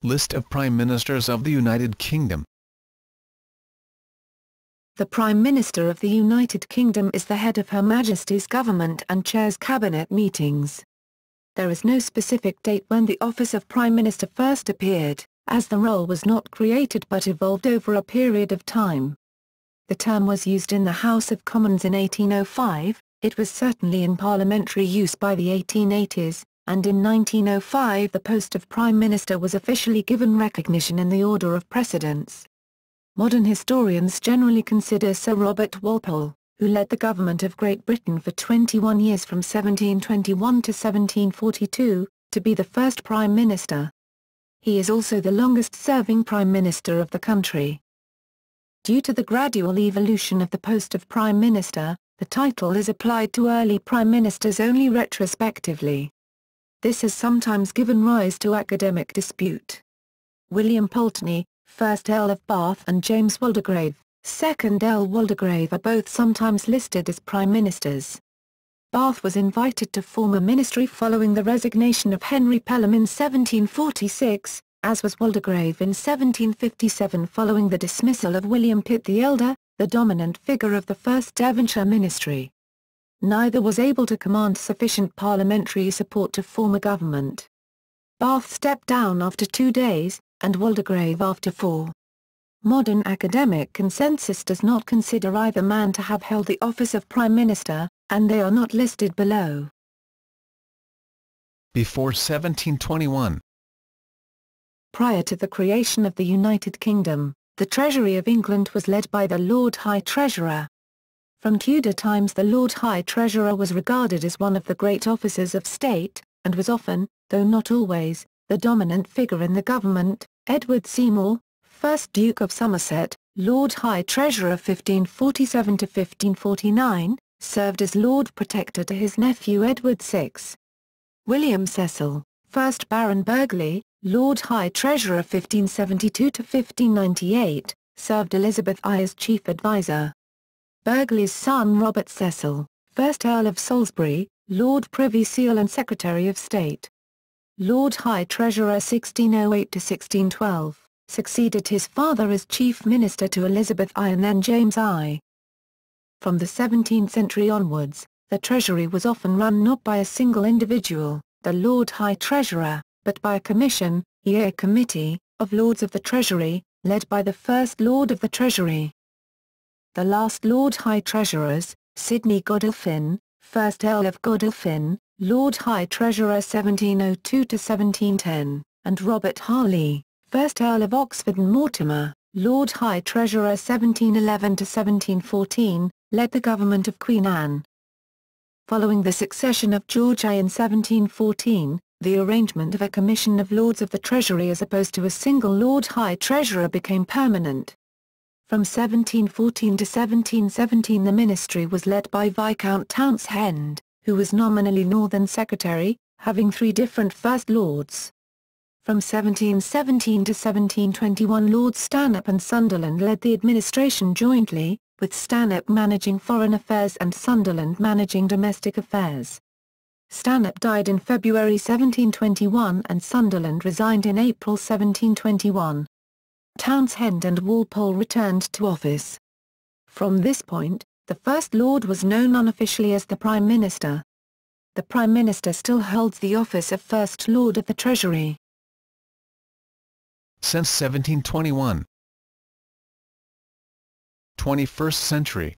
List of Prime Ministers of the United Kingdom. The Prime Minister of the United Kingdom is the head of Her Majesty's government and chairs cabinet meetings. There is no specific date when the office of Prime Minister first appeared, as the role was not created but evolved over a period of time. The term was used in the House of Commons in 1805, it was certainly in parliamentary use by the 1880s, and in 1905 the post of Prime Minister was officially given recognition in the order of precedence. Modern historians generally consider Sir Robert Walpole, who led the government of Great Britain for 21 years from 1721 to 1742, to be the first Prime Minister. He is also the longest-serving Prime Minister of the country. Due to the gradual evolution of the post of Prime Minister, the title is applied to early Prime Ministers only retrospectively. This has sometimes given rise to academic dispute. William Pulteney, 1st Earl of Bath, and James Waldegrave, 2nd Earl Waldegrave, are both sometimes listed as Prime Ministers. Bath was invited to form a ministry following the resignation of Henry Pelham in 1746, as was Waldegrave in 1757 following the dismissal of William Pitt the Elder, the dominant figure of the first Devonshire ministry. Neither was able to command sufficient parliamentary support to form a government. Bath stepped down after 2 days, and Waldegrave after 4. Modern academic consensus does not consider either man to have held the office of Prime Minister, and they are not listed below. Before 1721. Prior to the creation of the United Kingdom, the Treasury of England was led by the Lord High Treasurer. From Tudor times the Lord High Treasurer was regarded as one of the great officers of state, and was often, though not always, the dominant figure in the government. Edward Seymour, 1st Duke of Somerset, Lord High Treasurer 1547 to 1549, served as Lord Protector to his nephew Edward VI. William Cecil, 1st Baron Burghley, Lord High Treasurer 1572 to 1598, served Elizabeth I as chief adviser. Burghley's son Robert Cecil, 1st Earl of Salisbury, Lord Privy Seal and Secretary of State. Lord High Treasurer 1608 to 1612, succeeded his father as Chief Minister to Elizabeth I and then James I. From the 17th century onwards, the Treasury was often run not by a single individual, the Lord High Treasurer, but by a commission, a committee, of Lords of the Treasury, led by the First Lord of the Treasury. The last Lord High Treasurers, Sidney Godolphin, 1st Earl of Godolphin, Lord High Treasurer 1702 to 1710, and Robert Harley, 1st Earl of Oxford and Mortimer, Lord High Treasurer 1711 to 1714, led the government of Queen Anne. Following the succession of George I in 1714, the arrangement of a commission of Lords of the Treasury as opposed to a single Lord High Treasurer became permanent. From 1714 to 1717 the ministry was led by Viscount Townshend, who was nominally Northern Secretary, having 3 different First Lords. From 1717 to 1721 Lords Stanhope and Sunderland led the administration jointly, with Stanhope managing foreign affairs and Sunderland managing domestic affairs. Stanhope died in February 1721 and Sunderland resigned in April 1721. Townshend and Walpole returned to office. From this point, the First Lord was known unofficially as the Prime Minister. The Prime Minister still holds the office of First Lord of the Treasury. Since 1721. 21st century.